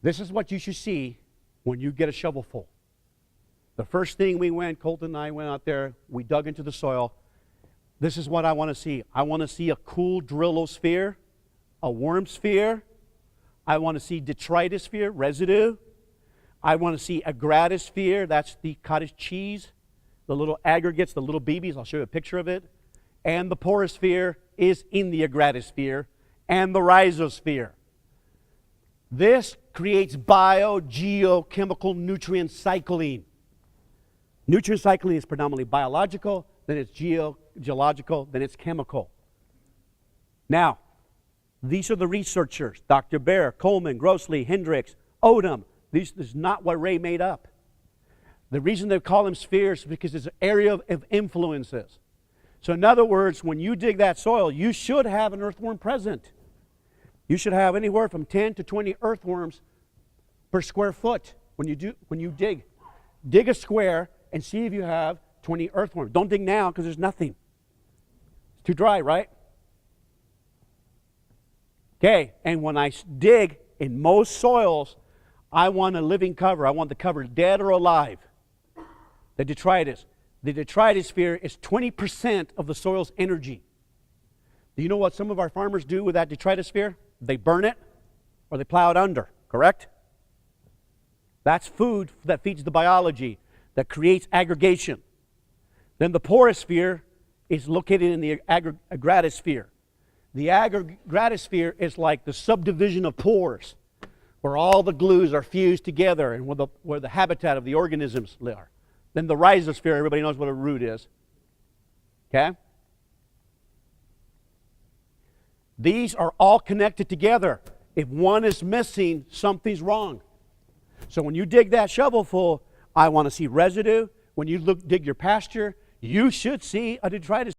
This is what you should see when you get a shovelful. The first thing Colton and I went out there, we dug into the soil. This is what I want to see. I want to see a cool drillosphere, a worm sphere. I want to see detritosphere, residue. I want to see a gratisphere, that's the cottage cheese, the little aggregates, the little BBs. I'll show you a picture of it. And the porosphere is in the agratosphere, and the rhizosphere. This creates biogeochemical nutrient cycling. Nutrient cycling is predominantly biological, then it's geological, then it's chemical. Now, these are the researchers, Dr. Baer, Coleman, Grossley, Hendricks, Odom. This is not what Ray made up. The reason they call them spheres is because it's an area of influences. So in other words, when you dig that soil, you should have an earthworm present. You should have anywhere from 10 to 20 earthworms per square foot when you dig. Dig a square and see if you have 20 earthworms. Don't dig now because there's nothing. It's too dry, right? Okay, and when I dig in most soils, I want a living cover. I want the cover dead or alive. The detritus. The detritosphere is 20% of the soil's energy. Do you know what some of our farmers do with that detritosphere? They burn it or they plow it under, correct? That's food that feeds the biology, that creates aggregation. Then the porosphere is located in the agratosphere. The agratosphere is like the subdivision of pores, where all the glues are fused together and where the habitat of the organisms are. Then the rhizosphere, everybody knows what a root is. Okay? These are all connected together. If one is missing, something's wrong. So when you dig that shovelful, I want to see residue. When you dig your pasture, you should see a detritus.